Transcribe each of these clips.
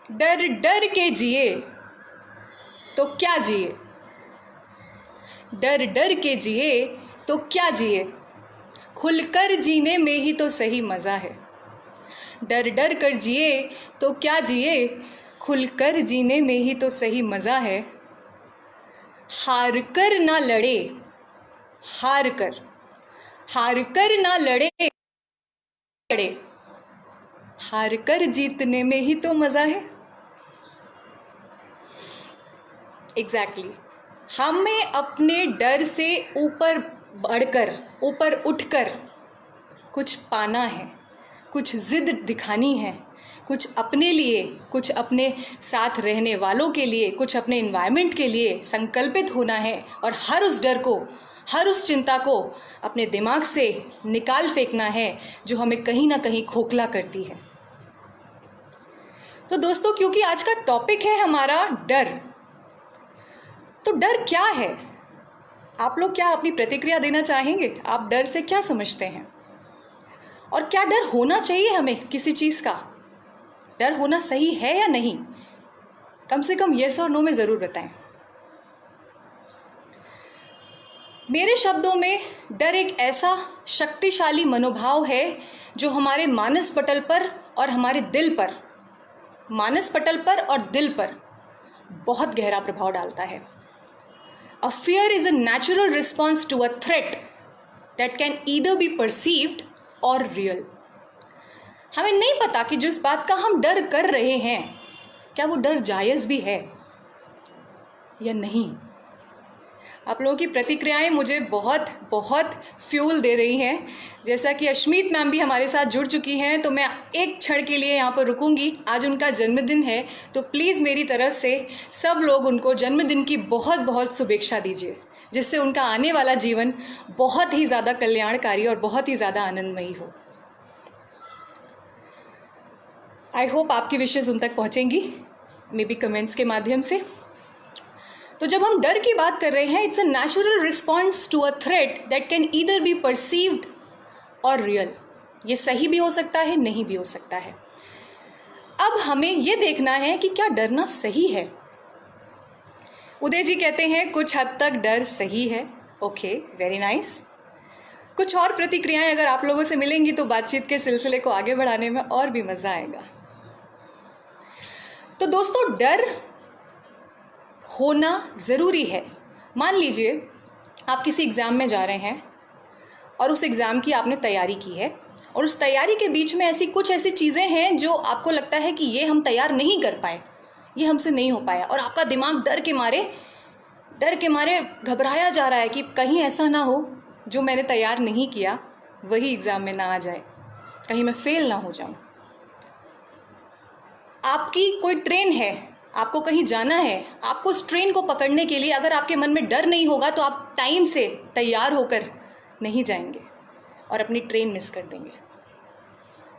डर डर के जिए तो क्या जिए, डर डर के जिए तो क्या जिए, खुलकर जीने में ही तो सही मज़ा है। डर डर कर जिए तो क्या जिए, खुलकर जीने में ही तो सही मज़ा है। हार कर ना लड़े, हार कर ना लड़े, हार कर जीतने में ही तो मज़ा है। एग्जैक्टली हमें अपने डर से ऊपर बढ़कर, ऊपर उठकर कुछ पाना है, कुछ ज़िद दिखानी है, कुछ अपने लिए, कुछ अपने साथ रहने वालों के लिए, कुछ अपने इन्वायरमेंट के लिए संकल्पित होना है और हर उस डर को, हर उस चिंता को अपने दिमाग से निकाल फेंकना है जो हमें कहीं ना कहीं खोखला करती है। तो दोस्तों, क्योंकि आज का टॉपिक है हमारा डर, तो डर क्या है? आप लोग क्या अपनी प्रतिक्रिया देना चाहेंगे? आप डर से क्या समझते हैं और क्या डर होना चाहिए हमें किसी चीज़ का? डर होना सही है या नहीं? कम से कम येस और नो में ज़रूर बताएं। मेरे शब्दों में डर एक ऐसा शक्तिशाली मनोभाव है जो हमारे मानस पटल पर और हमारे दिल पर, मानस पटल पर और दिल पर बहुत गहरा प्रभाव डालता है। A fear is a natural response to a threat that can either be perceived or real. हमें नहीं पता कि जिस बात का हम डर कर रहे हैं क्या वो डर जायज़ भी है या नहीं। आप लोगों की प्रतिक्रियाएं मुझे बहुत बहुत फ्यूल दे रही हैं। जैसा कि अश्मीत मैम भी हमारे साथ जुड़ चुकी हैं, तो मैं एक क्षण के लिए यहाँ पर रुकूंगी। आज उनका जन्मदिन है, तो प्लीज़ मेरी तरफ से सब लोग उनको जन्मदिन की बहुत बहुत शुभेच्छा दीजिए, जिससे उनका आने वाला जीवन बहुत ही ज़्यादा कल्याणकारी और बहुत ही ज़्यादा आनंदमयी हो। आई होप आपकी विशेज़ उन तक पहुँचेंगी, मे बी कमेंट्स के माध्यम से। तो जब हम डर की बात कर रहे हैं, it's a natural response to a threat that can either be perceived or real. ये सही भी हो सकता है, नहीं भी हो सकता है। अब हमें ये देखना है कि क्या डरना सही है। उदय जी कहते हैं कुछ हद तक डर सही है। Okay, very nice. कुछ और प्रतिक्रियाएं अगर आप लोगों से मिलेंगी तो बातचीत के सिलसिले को आगे बढ़ाने में और भी मज़ा आएगा। तो दोस्तों, डर होना ज़रूरी है। मान लीजिए आप किसी एग्ज़ाम में जा रहे हैं और उस एग्ज़ाम की आपने तैयारी की है, और उस तैयारी के बीच में ऐसी चीज़ें हैं जो आपको लगता है कि ये हम तैयार नहीं कर पाए, ये हमसे नहीं हो पाया, और आपका दिमाग डर के मारे घबराया जा रहा है कि कहीं ऐसा ना हो जो मैंने तैयार नहीं किया वही एग्ज़ाम में ना आ जाए, कहीं मैं फेल ना हो जाऊँ। आपकी कोई ट्रेन है, आपको कहीं जाना है, आपको उस ट्रेन को पकड़ने के लिए अगर आपके मन में डर नहीं होगा तो आप टाइम से तैयार होकर नहीं जाएंगे और अपनी ट्रेन मिस कर देंगे,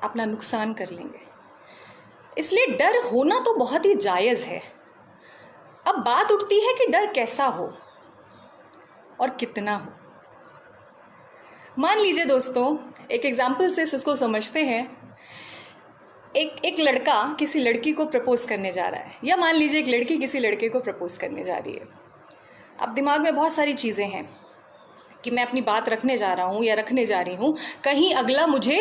अपना नुकसान कर लेंगे। इसलिए डर होना तो बहुत ही जायज़ है। अब बात उठती है कि डर कैसा हो और कितना हो। मान लीजिए दोस्तों, एक एग्जाम्पल से इसको समझते हैं। एक लड़का किसी लड़की को प्रपोज करने जा रहा है, या मान लीजिए एक लड़की किसी लड़के को प्रपोज करने जा रही है। अब दिमाग में बहुत सारी चीज़ें हैं कि मैं अपनी बात रखने जा रहा हूँ या रखने जा रही हूँ, कहीं अगला मुझे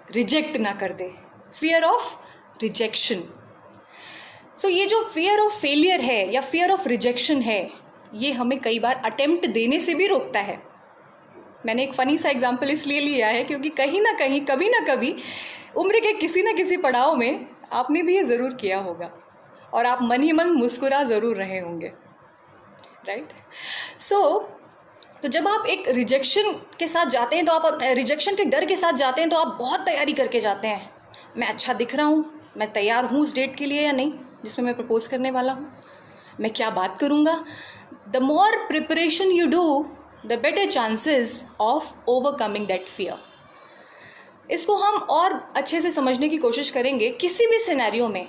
रिजेक्ट ना कर दे। Fear of rejection. सो ये जो फियर ऑफ फेलियर है या फियर ऑफ रिजेक्शन है, ये हमें कई बार अटेम्प्ट देने से भी रोकता है। मैंने एक फ़नी सा एग्जाम्पल इसलिए लिया है क्योंकि कहीं ना कहीं, कभी ना कभी उम्र के किसी न किसी पड़ाव में आपने भी ये ज़रूर किया होगा और आप मन ही मन मुस्कुरा ज़रूर रहे होंगे, राइट। तो जब आप एक रिजेक्शन के साथ जाते हैं, तो आप रिजेक्शन के डर के साथ जाते हैं, तो आप बहुत तैयारी करके जाते हैं। मैं अच्छा दिख रहा हूँ, मैं तैयार हूँ उस डेट के लिए या नहीं जिसमें मैं प्रपोज करने वाला हूँ, मैं क्या बात करूँगा। The more preparation you do, the better chances of overcoming that fear. इसको हम और अच्छे से समझने की कोशिश करेंगे। किसी भी सिनेरियो में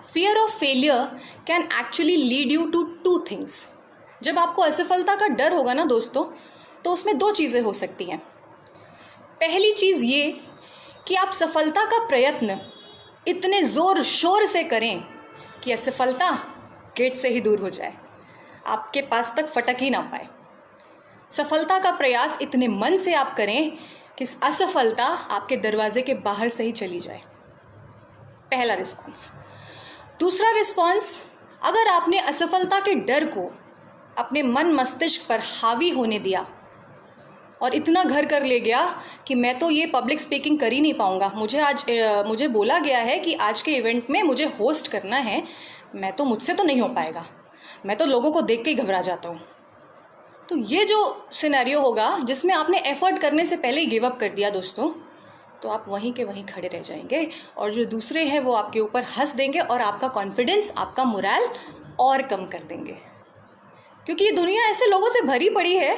fear of failure can actually lead you to two things. जब आपको असफलता का डर होगा ना दोस्तों, तो उसमें दो चीज़ें हो सकती हैं। पहली चीज़ ये कि आप सफलता का प्रयत्न इतने ज़ोर शोर से करें कि असफलता गेट से ही दूर हो जाए, आपके पास तक फटक ही ना पाए। सफलता का प्रयास इतने मन से आप करें कि असफलता आपके दरवाजे के बाहर से ही चली जाए। पहला रिस्पॉन्स। दूसरा रिस्पॉन्स, अगर आपने असफलता के डर को अपने मन मस्तिष्क पर हावी होने दिया और इतना घर कर ले गया कि मैं तो ये पब्लिक स्पीकिंग कर ही नहीं पाऊंगा, मुझे बोला गया है कि आज के इवेंट में मुझे होस्ट करना है, मुझसे तो नहीं हो पाएगा, मैं तो लोगों को देख के ही घबरा जाता हूँ। तो ये जो सिनेरियो होगा जिसमें आपने एफर्ट करने से पहले ही गिव अप कर दिया दोस्तों, तो आप वहीं के वहीं खड़े रह जाएंगे और जो दूसरे हैं वो आपके ऊपर हंस देंगे और आपका कॉन्फिडेंस, आपका मोरल और कम कर देंगे। क्योंकि ये दुनिया ऐसे लोगों से भरी पड़ी है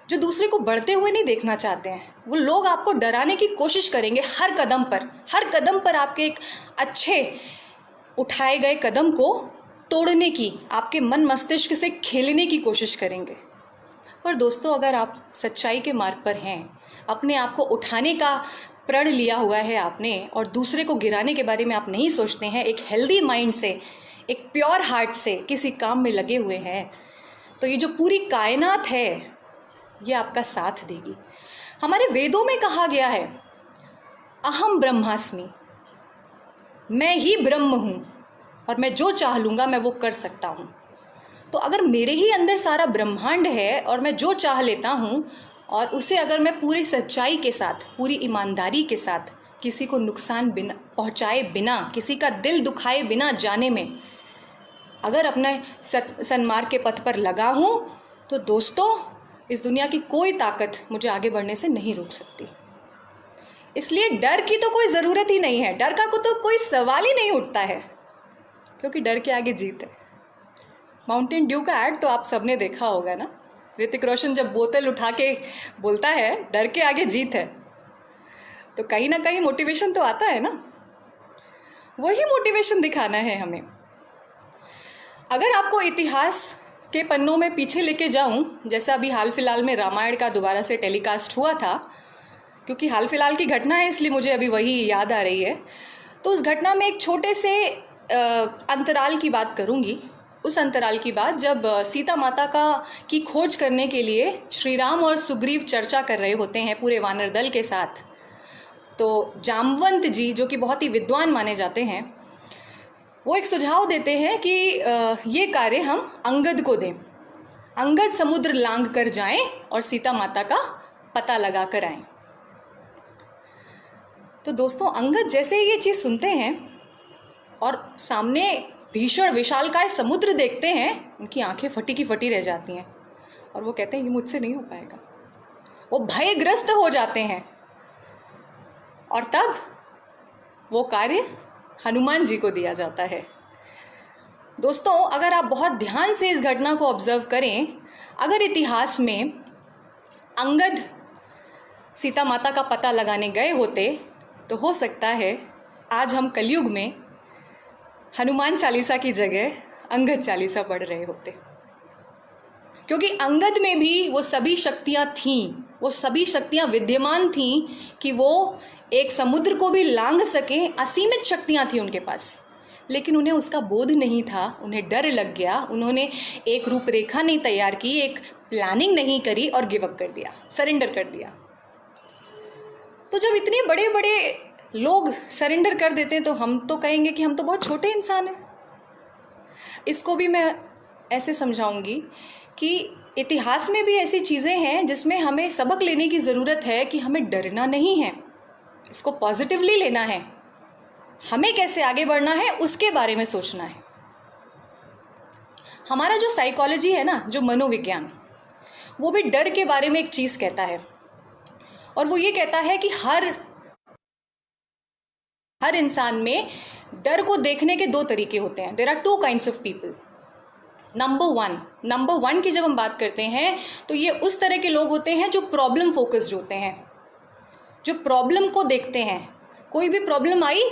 जो दूसरे को बढ़ते हुए नहीं देखना चाहते हैं। वो लोग आपको डराने की कोशिश करेंगे हर कदम पर आपके एक अच्छे उठाए गए कदम को तोड़ने की, आपके मन मस्तिष्क से खेलने की कोशिश करेंगे। पर दोस्तों, अगर आप सच्चाई के मार्ग पर हैं, अपने आप को उठाने का प्रण लिया हुआ है आपने और दूसरे को गिराने के बारे में आप नहीं सोचते हैं, एक हेल्दी माइंड से, एक प्योर हार्ट से किसी काम में लगे हुए हैं, तो ये जो पूरी कायनात है ये आपका साथ देगी। हमारे वेदों में कहा गया है, अहम ब्रह्मास्मि, मैं ही ब्रह्म हूँ और मैं जो चाह लूँगा मैं वो कर सकता हूँ। तो अगर मेरे ही अंदर सारा ब्रह्मांड है और मैं जो चाह लेता हूँ और उसे अगर मैं पूरी सच्चाई के साथ, पूरी ईमानदारी के साथ, किसी को नुकसान पहुँचाए बिना, किसी का दिल दुखाए बिना जाने में अगर अपने सन्मार्ग के पथ पर लगा हूँ, तो दोस्तों इस दुनिया की कोई ताकत मुझे आगे बढ़ने से नहीं रोक सकती। इसलिए डर की तो कोई ज़रूरत ही नहीं है, डर का तो कोई सवाल ही नहीं उठता है, क्योंकि डर के आगे जीत है। माउंटेन ड्यू का ऐड तो आप सबने देखा होगा ना, ऋतिक रोशन जब बोतल उठा के बोलता है डर के आगे जीत है, तो कहीं ना कहीं मोटिवेशन तो आता है ना। वही मोटिवेशन दिखाना है हमें। अगर आपको इतिहास के पन्नों में पीछे लेके जाऊं, जैसा अभी हाल फिलहाल में रामायण का दोबारा से टेलीकास्ट हुआ था, क्योंकि हाल फिलहाल की घटना है इसलिए मुझे अभी वही याद आ रही है, तो उस घटना में एक छोटे से अंतराल की बात करूंगी। उस अंतराल की बात जब सीता माता की खोज करने के लिए श्री राम और सुग्रीव चर्चा कर रहे होते हैं पूरे वानर दल के साथ, तो जामवंत जी जो कि बहुत ही विद्वान माने जाते हैं, वो एक सुझाव देते हैं कि ये कार्य हम अंगद को दें, अंगद समुद्र लांघ कर जाएं और सीता माता का पता लगा कर आएं। तो दोस्तों, अंगद जैसे ही ये चीज़ सुनते हैं और सामने भीषण विशालकाय समुद्र देखते हैं, उनकी आंखें फटी की फटी रह जाती हैं और वो कहते हैं ये मुझसे नहीं हो पाएगा। वो भयग्रस्त हो जाते हैं और तब वो कार्य हनुमान जी को दिया जाता है। दोस्तों, अगर आप बहुत ध्यान से इस घटना को ऑब्जर्व करें, अगर इतिहास में अंगद सीता माता का पता लगाने गए होते तो हो सकता है आज हम कलयुग में हनुमान चालीसा की जगह अंगद चालीसा पढ़ रहे होते, क्योंकि अंगद में भी वो सभी शक्तियाँ थीं, वो सभी शक्तियाँ विद्यमान थीं कि वो एक समुद्र को भी लांघ सकें। असीमित शक्तियाँ थीं उनके पास, लेकिन उन्हें उसका बोध नहीं था, उन्हें डर लग गया, उन्होंने एक रूपरेखा नहीं तैयार की, एक प्लानिंग नहीं करी और गिव अप कर दिया, सरेंडर कर दिया। तो जब इतने बड़े बड़े लोग सरेंडर कर देते हैं तो हम तो कहेंगे कि हम तो बहुत छोटे इंसान हैं। इसको भी मैं ऐसे समझाऊंगी कि इतिहास में भी ऐसी चीज़ें हैं जिसमें हमें सबक लेने की ज़रूरत है कि हमें डरना नहीं है, इसको पॉजिटिवली लेना है, हमें कैसे आगे बढ़ना है उसके बारे में सोचना है। हमारा जो साइकोलॉजी है ना, जो मनोविज्ञान, वो भी डर के बारे में एक चीज़ कहता है, और वो ये कहता है कि हर इंसान में डर को देखने के दो तरीके होते हैं। There are two kinds of people. Number one की जब हम बात करते हैं तो ये उस तरह के लोग होते हैं जो प्रॉब्लम फोकस्ड होते हैं, जो प्रॉब्लम को देखते हैं। कोई भी प्रॉब्लम आई,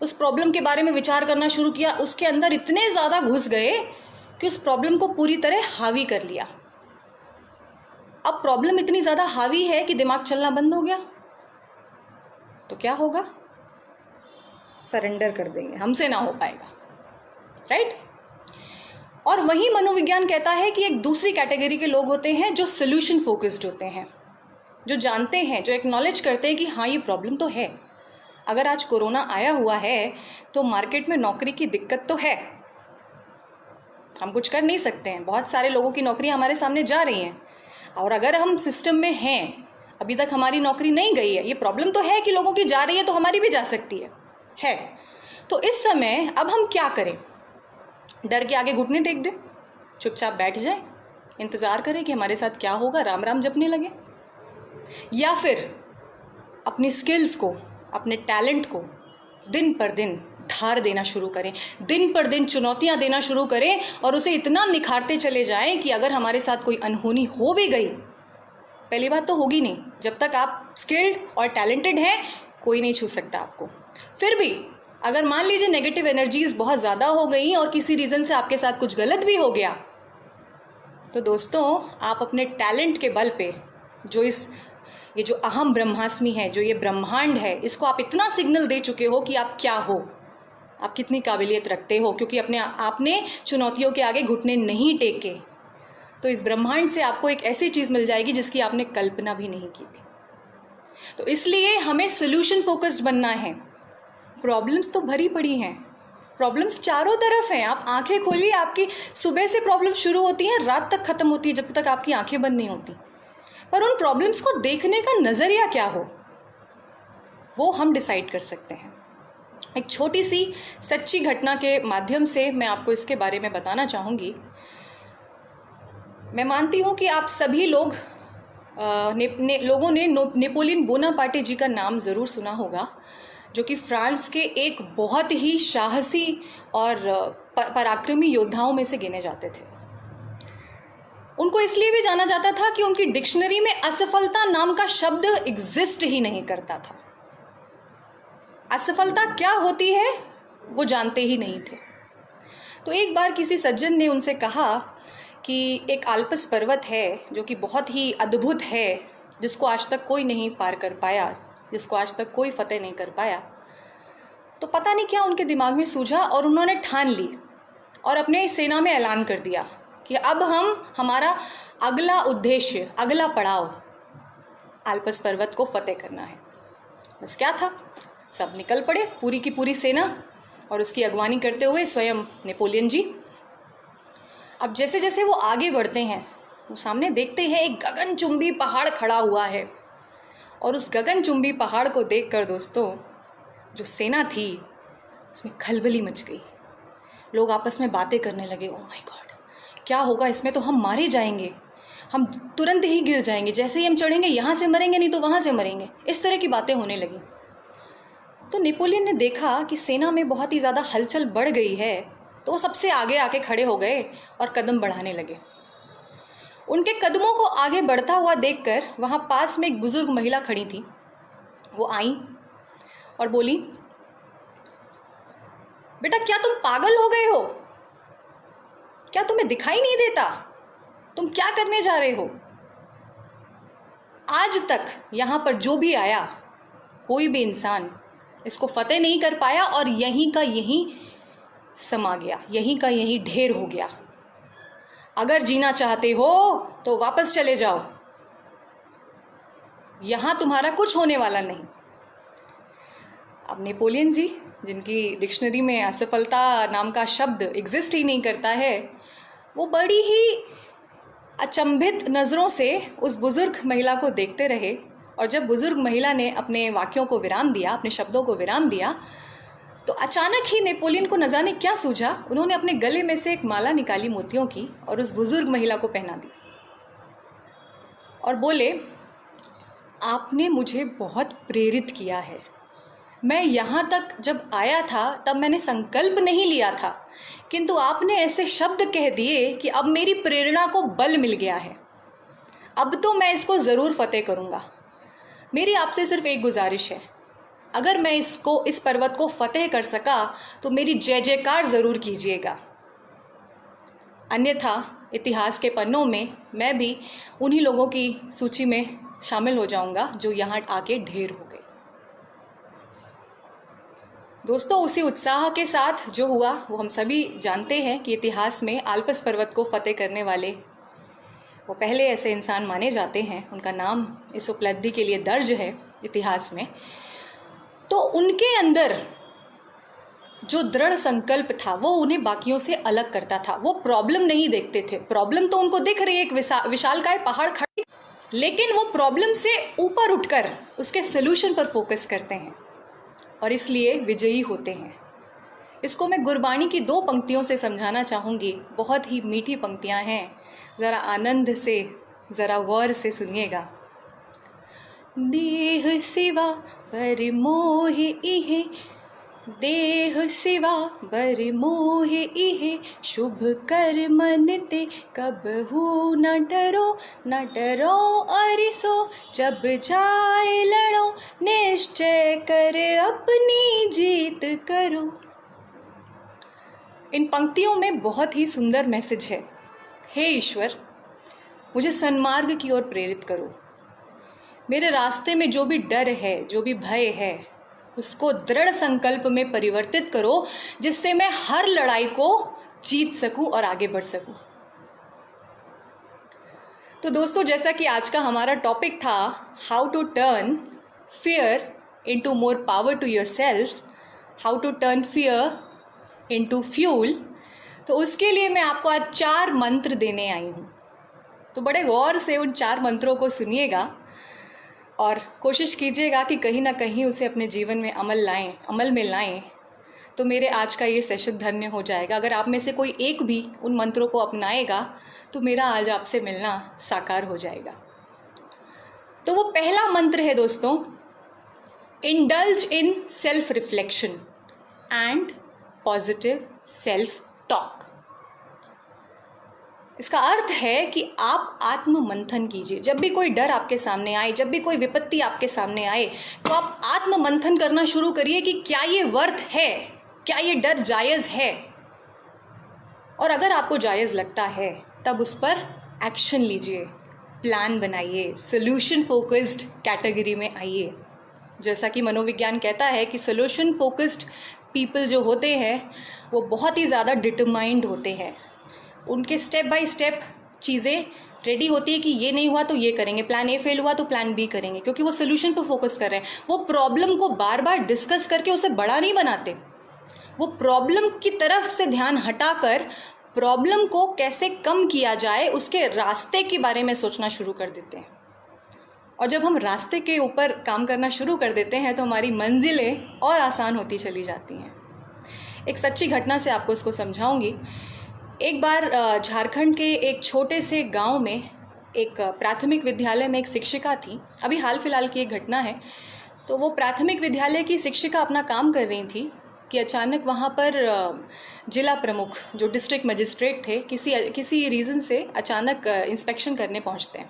उस प्रॉब्लम के बारे में विचार करना शुरू किया, उसके अंदर इतने ज़्यादा घुस गए कि उस प्रॉब्लम को पूरी तरह हावी कर लिया। अब प्रॉब्लम इतनी ज़्यादा हावी है कि दिमाग चलना बंद हो गया, तो क्या होगा? सरेंडर कर देंगे, हमसे ना हो पाएगा। राइट। और वही मनोविज्ञान कहता है कि एक दूसरी कैटेगरी के लोग होते हैं जो सोल्यूशन फोकस्ड होते हैं, जो जानते हैं, जो एक्नॉलेज करते हैं कि हाँ ये प्रॉब्लम तो है। अगर आज कोरोना आया हुआ है तो मार्केट में नौकरी की दिक्कत तो है, हम कुछ कर नहीं सकते हैं, बहुत सारे लोगों की नौकरी हमारे सामने जा रही हैं। और अगर हम सिस्टम में हैं, अभी तक हमारी नौकरी नहीं गई है, ये प्रॉब्लम तो है कि लोगों की जा रही है तो हमारी भी जा सकती है। तो इस समय अब हम क्या करें? डर के आगे घुटने टेक दें, चुपचाप बैठ जाएं, इंतज़ार करें कि हमारे साथ क्या होगा, राम राम जपने लगे? या फिर अपनी स्किल्स को, अपने टैलेंट को दिन पर दिन धार देना शुरू करें, दिन पर दिन चुनौतियां देना शुरू करें और उसे इतना निखारते चले जाएं कि अगर हमारे साथ कोई अनहोनी हो भी गई, पहली बात तो होगी नहीं, जब तक आप स्किल्ड और टैलेंटेड हैं कोई नहीं छू सकता आपको। फिर भी अगर मान लीजिए नेगेटिव एनर्जीज बहुत ज़्यादा हो गई और किसी रीज़न से आपके साथ कुछ गलत भी हो गया, तो दोस्तों आप अपने टैलेंट के बल पे ये जो अहम ब्रह्मास्मि है, जो ये ब्रह्मांड है, इसको आप इतना सिग्नल दे चुके हो कि आप क्या हो, आप कितनी काबिलियत रखते हो, क्योंकि आपने चुनौतियों के आगे घुटने नहीं टेके। तो इस ब्रह्मांड से आपको एक ऐसी चीज़ मिल जाएगी जिसकी आपने कल्पना भी नहीं की थी। तो इसलिए हमें सोल्यूशन फोकस्ड बनना है। प्रॉब्लम्स तो भरी पड़ी हैं, प्रॉब्लम्स चारों तरफ हैं। आप आंखें खोलिए, आपकी सुबह से प्रॉब्लम शुरू होती हैं, रात तक ख़त्म होती है जब तक आपकी आंखें बंद नहीं होती। पर उन प्रॉब्लम्स को देखने का नज़रिया क्या हो, वो हम डिसाइड कर सकते हैं। एक छोटी सी सच्ची घटना के माध्यम से मैं आपको इसके बारे में बताना चाहूँगी। मैं मानती हूँ कि आप सभी लोगों ने नेपोलियन बोनापार्टे जी का नाम ज़रूर सुना होगा, जो कि फ्रांस के एक बहुत ही साहसी और पराक्रमी योद्धाओं में से गिने जाते थे। उनको इसलिए भी जाना जाता था कि उनकी डिक्शनरी में असफलता नाम का शब्द एग्जिस्ट ही नहीं करता था। असफलता क्या होती है वो जानते ही नहीं थे। तो एक बार किसी सज्जन ने उनसे कहा कि एक आल्प्स पर्वत है जो कि बहुत ही अद्भुत है, जिसको आज तक कोई नहीं पार कर पाया, जिसको आज तक कोई फतेह नहीं कर पाया। तो पता नहीं क्या उनके दिमाग में सूझा और उन्होंने ठान ली और अपने सेना में ऐलान कर दिया कि अब हमारा अगला उद्देश्य, अगला पड़ाव आल्प्स पर्वत को फतेह करना है। बस क्या था, सब निकल पड़े, पूरी की पूरी सेना, और उसकी अगवानी करते हुए स्वयं नेपोलियन जी। अब जैसे जैसे वो आगे बढ़ते हैं, वो सामने देखते हैं एक गगनचुंबी पहाड़ खड़ा हुआ है, और उस गगनचुंबी पहाड़ को देखकर दोस्तों जो सेना थी उसमें खलबली मच गई। लोग आपस में बातें करने लगे, ओह माय गॉड, क्या होगा इसमें, तो हम मारे जाएंगे, हम तुरंत ही गिर जाएंगे, जैसे ही हम चढ़ेंगे यहाँ से मरेंगे, नहीं तो वहाँ से मरेंगे। इस तरह की बातें होने लगी। तो नेपोलियन ने देखा कि सेना में बहुत ही ज़्यादा हलचल बढ़ गई है, तो वो सबसे आगे आके खड़े हो गए और कदम बढ़ाने लगे। उनके कदमों को आगे बढ़ता हुआ देखकर वहाँ पास में एक बुजुर्ग महिला खड़ी थी। वो आई और बोली, बेटा क्या तुम पागल हो गए हो? क्या तुम्हें दिखाई नहीं देता? तुम क्या करने जा रहे हो? आज तक यहाँ पर जो भी आया, कोई भी इंसान इसको फतेह नहीं कर पाया और यहीं का यहीं समा गया, यहीं का यहीं ढेर हो गया। अगर जीना चाहते हो तो वापस चले जाओ, यहाँ तुम्हारा कुछ होने वाला नहीं। अब नेपोलियन जी, जिनकी डिक्शनरी में असफलता नाम का शब्द एग्जिस्ट ही नहीं करता है, वो बड़ी ही अचंभित नज़रों से उस बुज़ुर्ग महिला को देखते रहे। और जब बुज़ुर्ग महिला ने अपने वाक्यों को विराम दिया, अपने शब्दों को विराम दिया, तो अचानक ही नेपोलियन को न जाने क्या सूझा, उन्होंने अपने गले में से एक माला निकाली मोतियों की और उस बुज़ुर्ग महिला को पहना दी और बोले, आपने मुझे बहुत प्रेरित किया है। मैं यहाँ तक जब आया था तब मैंने संकल्प नहीं लिया था, किंतु आपने ऐसे शब्द कह दिए कि अब मेरी प्रेरणा को बल मिल गया है। अब तो मैं इसको ज़रूर फतेह करूँगा। मेरी आपसे सिर्फ एक गुजारिश है, अगर मैं इस पर्वत को फतेह कर सका तो मेरी जय जयकार ज़रूर कीजिएगा, अन्यथा इतिहास के पन्नों में मैं भी उन्हीं लोगों की सूची में शामिल हो जाऊंगा जो यहाँ आके ढेर हो गए। दोस्तों, उसी उत्साह के साथ जो हुआ वो हम सभी जानते हैं कि इतिहास में आल्पस पर्वत को फतेह करने वाले वो पहले ऐसे इंसान माने जाते हैं। उनका नाम इस उपलब्धि के लिए दर्ज है इतिहास में। तो उनके अंदर जो दृढ़ संकल्प था वो उन्हें बाकियों से अलग करता था। वो प्रॉब्लम नहीं देखते थे। प्रॉब्लम तो उनको दिख रही है, एक विशालकाय पहाड़ खड़ी, लेकिन वो प्रॉब्लम से ऊपर उठकर उसके सलूशन पर फोकस करते हैं और इसलिए विजयी होते हैं। इसको मैं गुरबाणी की 2 पंक्तियों से समझाना चाहूँगी। बहुत ही मीठी पंक्तियाँ हैं, ज़रा आनंद से, ज़रा गौर से सुनिएगा। देह सिवा बर मोह इहे, देह सिवा बर मोह इहे, शुभ कर मन ते कबहू न डरो, न डरो अरिसो, जब जाए लड़ो, निश्चय कर अपनी जीत करो। इन पंक्तियों में बहुत ही सुंदर मैसेज है। हे ईश्वर, मुझे सन्मार्ग की ओर प्रेरित करो। मेरे रास्ते में जो भी डर है, जो भी भय है, उसको दृढ़ संकल्प में परिवर्तित करो, जिससे मैं हर लड़ाई को जीत सकूं और आगे बढ़ सकूं। तो दोस्तों, जैसा कि आज का हमारा टॉपिक था, how to turn fear into more power to yourself, how to turn fear into fuel, तो उसके लिए मैं आपको आज 4 मंत्र देने आई हूँ। तो बड़े गौर से उन 4 मंत्रों को सुनिएगा और कोशिश कीजिएगा कि कहीं ना कहीं उसे अपने जीवन में अमल में लाएं। तो मेरे आज का ये सेशन धन्य हो जाएगा। अगर आप में से कोई एक भी उन मंत्रों को अपनाएगा तो मेरा आज आपसे मिलना साकार हो जाएगा। तो वो पहला मंत्र है दोस्तों, indulge in self reflection and positive self talk. इसका अर्थ है कि आप आत्म मंथन कीजिए। जब भी कोई डर आपके सामने आए, जब भी कोई विपत्ति आपके सामने आए, तो आप आत्म मंथन करना शुरू करिए कि क्या ये वर्थ है, क्या ये डर जायज़ है। और अगर आपको जायज़ लगता है तब उस पर एक्शन लीजिए, प्लान बनाइए, सोल्यूशन फोकस्ड कैटेगरी में आइए। जैसा कि मनोविज्ञान कहता है कि सोल्यूशन फोकस्ड पीपल जो होते हैं वो बहुत ही ज़्यादा डिटरमाइंड होते हैं। उनके स्टेप बाय स्टेप चीज़ें रेडी होती है कि ये नहीं हुआ तो ये करेंगे, प्लान ए फेल हुआ तो प्लान बी करेंगे, क्योंकि वो सोल्यूशन पर फोकस कर रहे हैं। वो प्रॉब्लम को बार बार डिस्कस करके उसे बड़ा नहीं बनाते। वो प्रॉब्लम की तरफ से ध्यान हटाकर प्रॉब्लम को कैसे कम किया जाए उसके रास्ते के बारे में सोचना शुरू कर देते हैं। और जब हम रास्ते के ऊपर काम करना शुरू कर देते हैं तो हमारी मंजिलें और आसान होती चली जाती हैं। एक सच्ची घटना से आपको इसको समझाऊंगी। एक बार झारखंड के एक छोटे से गांव में एक प्राथमिक विद्यालय में एक शिक्षिका थी। अभी हाल फिलहाल की एक घटना है। तो वो प्राथमिक विद्यालय की शिक्षिका अपना काम कर रही थी कि अचानक वहाँ पर जिला प्रमुख जो डिस्ट्रिक्ट मजिस्ट्रेट थे किसी रीज़न से अचानक इंस्पेक्शन करने पहुँचते हैं।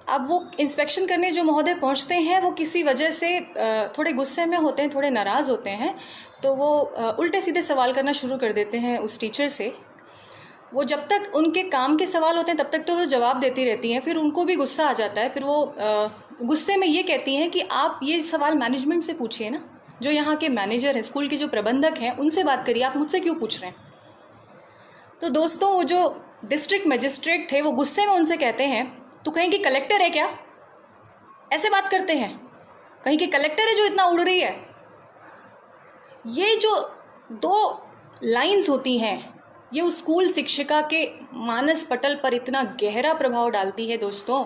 अब वो इंस्पेक्शन करने जो महोदय पहुंचते हैं वो किसी वजह से थोड़े गुस्से में होते हैं, थोड़े नाराज़ होते हैं। तो वो उल्टे सीधे सवाल करना शुरू कर देते हैं उस टीचर से। वो जब तक उनके काम के सवाल होते हैं तब तक तो वो जवाब देती रहती हैं। फिर उनको भी गुस्सा आ जाता है। फिर वो गुस्से में ये कहती हैं कि आप ये सवाल मैनेजमेंट से पूछिए ना, जो यहाँ के मैनेजर हैं, स्कूल के जो प्रबंधक हैं, उनसे बात करिए, आप मुझसे क्यों पूछ रहे हैं। तो दोस्तों, वो जो डिस्ट्रिक्ट मजिस्ट्रेट थे वो गुस्से में उनसे कहते हैं, तू कहीं की कलेक्टर है क्या? ऐसे बात करते हैं, कहीं की कलेक्टर है जो इतना उड़ रही है। ये जो 2 लाइंस होती हैं ये उस स्कूल शिक्षिका के मानस पटल पर इतना गहरा प्रभाव डालती है दोस्तों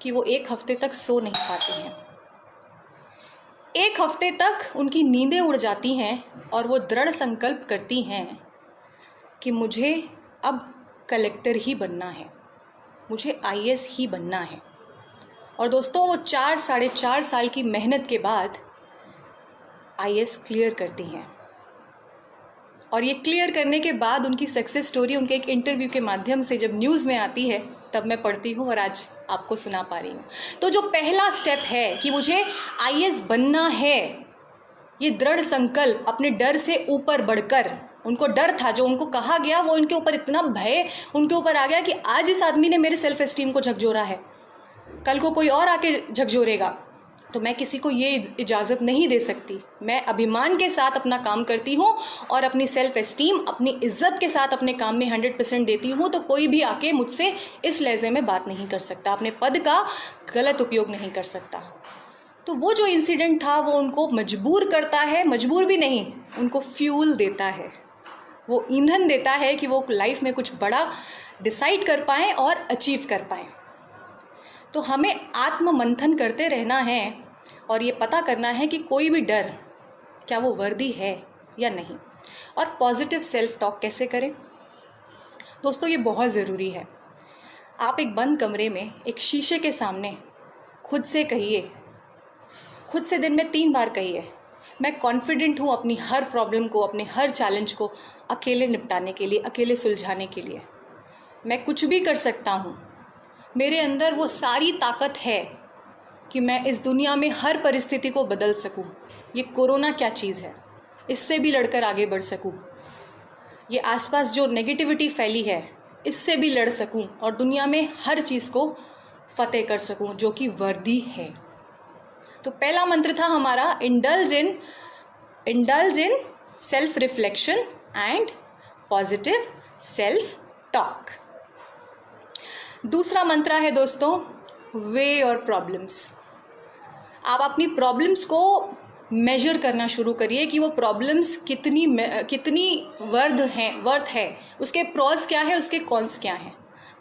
कि वो 1 हफ्ते तक सो नहीं पाती हैं। 1 हफ्ते तक उनकी नींदें उड़ जाती हैं और वो दृढ़ संकल्प करती हैं कि मुझे अब कलेक्टर ही बनना है, मुझे IAS ही बनना है। और दोस्तों, वो 4-4.5 साल की मेहनत के बाद IAS क्लियर करती हैं। और ये क्लियर करने के बाद उनकी सक्सेस स्टोरी उनके एक इंटरव्यू के माध्यम से जब न्यूज़ में आती है तब मैं पढ़ती हूँ और आज आपको सुना पा रही हूँ। तो जो पहला स्टेप है कि मुझे IAS बनना है, ये दृढ़ संकल्प अपने डर से ऊपर बढ़कर, उनको डर था, जो उनको कहा गया वो उनके ऊपर इतना भय उनके ऊपर आ गया कि आज इस आदमी ने मेरे सेल्फ एस्टीम को झकझोरा है, कल को कोई और आके झकझोरेगा, तो मैं किसी को ये इजाज़त नहीं दे सकती। मैं अभिमान के साथ अपना काम करती हूँ और अपनी सेल्फ एस्टीम, अपनी इज्जत के साथ अपने काम में 100% देती हूँ। तो कोई भी आके मुझसे इस लहजे में बात नहीं कर सकता, अपने पद का गलत उपयोग नहीं कर सकता। तो वो जो इंसिडेंट था वो उनको मजबूर करता है, मजबूर भी नहीं, उनको फ्यूल देता है, वो ईंधन देता है कि वो लाइफ में कुछ बड़ा डिसाइड कर पाएँ और अचीव कर पाएँ। तो हमें आत्म मंथन करते रहना है और ये पता करना है कि कोई भी डर क्या वो वर्दी है या नहीं। और पॉजिटिव सेल्फ टॉक कैसे करें दोस्तों, ये बहुत ज़रूरी है। आप एक बंद कमरे में एक शीशे के सामने खुद से कहिए, खुद से दिन में 3 बार कहिए, मैं कॉन्फिडेंट हूँ अपनी हर प्रॉब्लम को, अपने हर चैलेंज को अकेले निपटाने के लिए, अकेले सुलझाने के लिए। मैं कुछ भी कर सकता हूँ, मेरे अंदर वो सारी ताकत है कि मैं इस दुनिया में हर परिस्थिति को बदल सकूं। ये कोरोना क्या चीज़ है, इससे भी लड़कर आगे बढ़ सकूं। ये आसपास जो नेगेटिविटी फैली है, इससे भी लड़ सकूं और दुनिया में हर चीज़ को फतेह कर सकूं, जो कि वर्दी है। तो पहला मंत्र था हमारा indulge in self reflection and positive self talk. दूसरा मंत्र है दोस्तों, वे योर प्रॉब्लम्स। आप अपनी प्रॉब्लम्स को मेजर करना शुरू करिए कि वो प्रॉब्लम्स कितनी वर्थ है, उसके प्रॉज क्या है, उसके कॉन्स क्या हैं।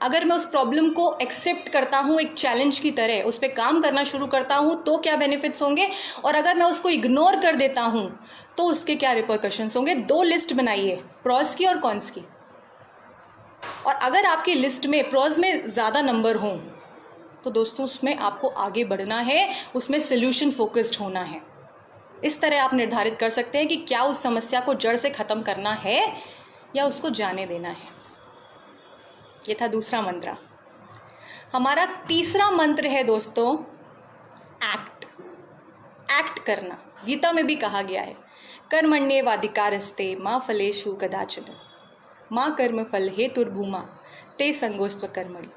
अगर मैं उस प्रॉब्लम को एक्सेप्ट करता हूँ एक चैलेंज की तरह, उस पर काम करना शुरू करता हूँ, तो क्या बेनिफिट्स होंगे, और अगर मैं उसको इग्नोर कर देता हूँ तो उसके क्या रिपरकशंस होंगे। 2 लिस्ट बनाइए, प्रॉज की और कॉन्स की। और अगर आपकी लिस्ट में प्रॉज में ज़्यादा नंबर हों तो दोस्तों उसमें आपको आगे बढ़ना है, उसमें सोल्यूशन फोकस्ड होना है। इस तरह आप निर्धारित कर सकते हैं कि क्या उस समस्या को जड़ से ख़त्म करना है या उसको जाने देना है। ये था दूसरा मंत्र। हमारा तीसरा मंत्र है दोस्तों, एक्ट करना। गीता में भी कहा गया है, कर्मण्येवाधिकारस्ते मा फलेषु कदाचन माँ कर्म फल हेतुर्भूमा ते संगोस्त्व कर्मणि।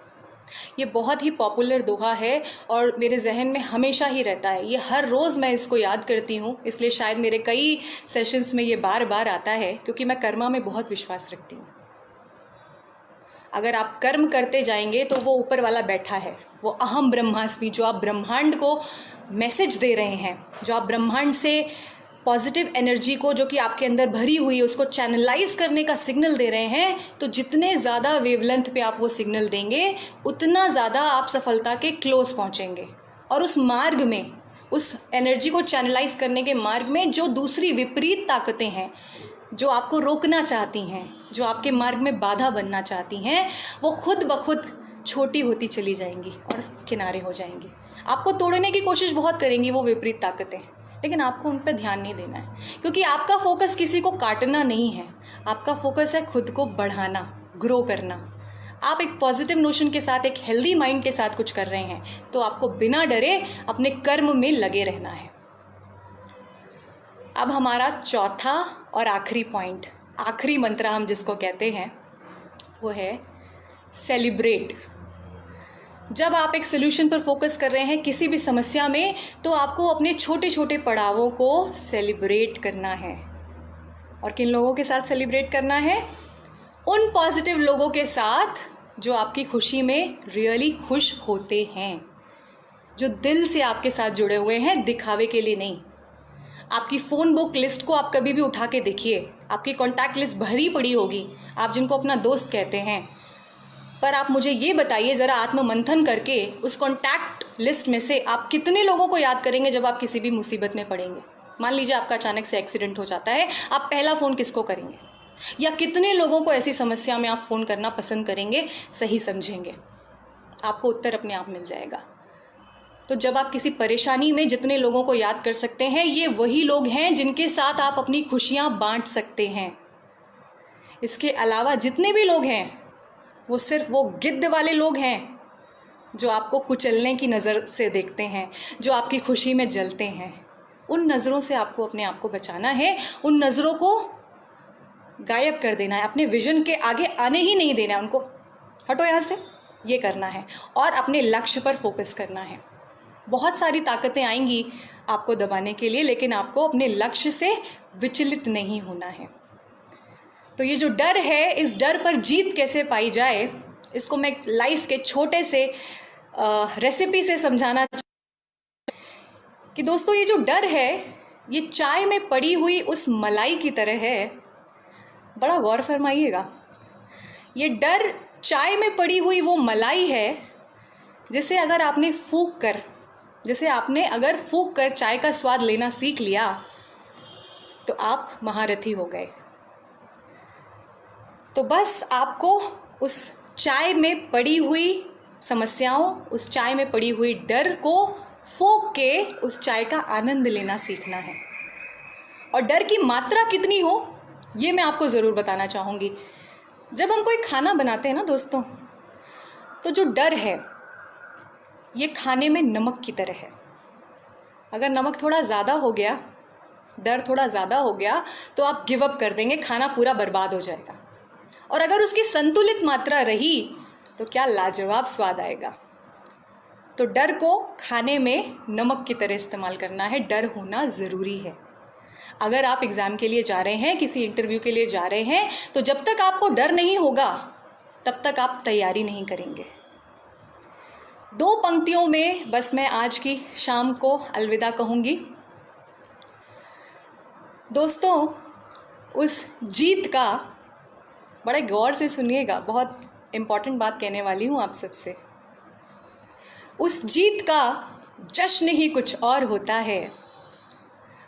ये बहुत ही पॉपुलर दोहा है और मेरे जहन में हमेशा ही रहता है। ये हर रोज़ मैं इसको याद करती हूँ, इसलिए शायद मेरे कई सेशंस में ये बार बार आता है, क्योंकि मैं कर्मा में बहुत विश्वास रखती हूँ। अगर आप कर्म करते जाएंगे तो वो ऊपर वाला बैठा है, वो अहम ब्रह्मास्मि, जो आप ब्रह्मांड को मैसेज दे रहे हैं, जो आप ब्रह्मांड से पॉजिटिव एनर्जी को जो कि आपके अंदर भरी हुई है उसको चैनलाइज करने का सिग्नल दे रहे हैं। तो जितने ज़्यादा वेवलेंथ पे आप वो सिग्नल देंगे, उतना ज़्यादा आप सफलता के क्लोज पहुँचेंगे। और उस मार्ग में, उस एनर्जी को चैनलाइज करने के मार्ग में जो दूसरी विपरीत ताकतें हैं, जो आपको रोकना चाहती हैं, जो आपके मार्ग में बाधा बनना चाहती हैं, वो खुद ब खुद छोटी होती चली जाएंगी और किनारे हो जाएंगी। आपको तोड़ने की कोशिश बहुत करेंगी वो विपरीत ताकतें, लेकिन आपको उन पर ध्यान नहीं देना है, क्योंकि आपका फोकस किसी को काटना नहीं है, आपका फोकस है खुद को बढ़ाना, ग्रो करना। आप एक पॉजिटिव नोशन के साथ, एक हेल्दी माइंड के साथ कुछ कर रहे हैं, तो आपको बिना डरे अपने कर्म में लगे रहना है। अब हमारा चौथा और आखिरी पॉइंट, आखिरी मंत्र हम जिसको कहते हैं, वो है सेलिब्रेट। जब आप एक सोल्यूशन पर फोकस कर रहे हैं किसी भी समस्या में, तो आपको अपने छोटे छोटे पड़ावों को सेलिब्रेट करना है। और किन लोगों के साथ सेलिब्रेट करना है? उन पॉजिटिव लोगों के साथ जो आपकी खुशी में रियली खुश होते हैं, जो दिल से आपके साथ जुड़े हुए हैं, दिखावे के लिए नहीं। आपकी फ़ोन बुक लिस्ट को आप कभी भी उठा के देखिए, आपकी कॉन्टैक्ट लिस्ट भरी पड़ी होगी, आप जिनको अपना दोस्त कहते हैं, पर आप मुझे ये बताइए ज़रा आत्ममंथन करके उस कॉन्टैक्ट लिस्ट में से आप कितने लोगों को याद करेंगे जब आप किसी भी मुसीबत में पड़ेंगे। मान लीजिए आपका अचानक से एक्सीडेंट हो जाता है, आप पहला फ़ोन किसको करेंगे? या कितने लोगों को ऐसी समस्या में आप फ़ोन करना पसंद करेंगे, सही समझेंगे? आपको उत्तर अपने आप मिल जाएगा। तो जब आप किसी परेशानी में जितने लोगों को याद कर सकते हैं, ये वही लोग हैं जिनके साथ आप अपनी खुशियाँ बांट सकते हैं। इसके अलावा जितने भी लोग हैं वो सिर्फ वो गिद्ध वाले लोग हैं जो आपको कुचलने की नज़र से देखते हैं, जो आपकी खुशी में जलते हैं। उन नज़रों से आपको अपने आप को बचाना है, उन नज़रों को गायब कर देना है, अपने विजन के आगे आने ही नहीं देना है, उनको हटो यहाँ से, ये करना है और अपने लक्ष्य पर फोकस करना है। बहुत सारी ताकतें आएंगी आपको दबाने के लिए, लेकिन आपको अपने लक्ष्य से विचलित नहीं होना है। तो ये जो डर है, इस डर पर जीत कैसे पाई जाए, इसको मैं लाइफ के छोटे से रेसिपी से समझाना कि दोस्तों ये जो डर है ये चाय में पड़ी हुई उस मलाई की तरह है। बड़ा गौर फरमाइएगा, ये डर चाय में पड़ी हुई वो मलाई है जैसे अगर आपने फूंक कर चाय का स्वाद लेना सीख लिया तो आप महारथी हो गए। तो बस आपको उस चाय में पड़ी हुई समस्याओं, उस चाय में पड़ी हुई डर को फूंक के उस चाय का आनंद लेना सीखना है। और डर की मात्रा कितनी हो ये मैं आपको ज़रूर बताना चाहूँगी। जब हम कोई खाना बनाते हैं ना दोस्तों, तो जो डर है ये खाने में नमक की तरह है। अगर नमक थोड़ा ज़्यादा हो गया, डर थोड़ा ज़्यादा हो गया, तो आप गिव अप कर देंगे, खाना पूरा बर्बाद हो जाएगा। और अगर उसकी संतुलित मात्रा रही तो क्या लाजवाब स्वाद आएगा। तो डर को खाने में नमक की तरह इस्तेमाल करना है। डर होना ज़रूरी है। अगर आप एग्ज़ाम के लिए जा रहे हैं, किसी इंटरव्यू के लिए जा रहे हैं, तो जब तक आपको डर नहीं होगा तब तक आप तैयारी नहीं करेंगे। 2 पंक्तियों में बस मैं आज की शाम को अलविदा कहूँगी। दोस्तों, उस जीत का, बड़े गौर से सुनिएगा, बहुत इम्पॉर्टेंट बात कहने वाली हूँ आप सबसे। उस जीत का जश्न ही कुछ और होता है।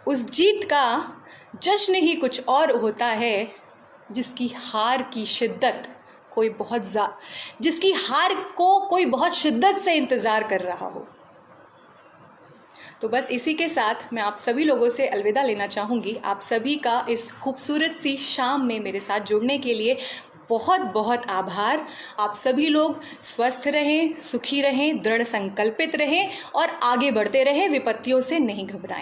उस जीत का जश्न ही कुछ और होता है जिसकी हार को कोई बहुत शिद्दत से इंतज़ार कर रहा हो। तो बस इसी के साथ मैं आप सभी लोगों से अलविदा लेना चाहूँगी। आप सभी का इस खूबसूरत सी शाम में मेरे साथ जुड़ने के लिए बहुत बहुत आभार। आप सभी लोग स्वस्थ रहें, सुखी रहें, दृढ़ संकल्पित रहें और आगे बढ़ते रहें, विपत्तियों से नहीं घबराएं।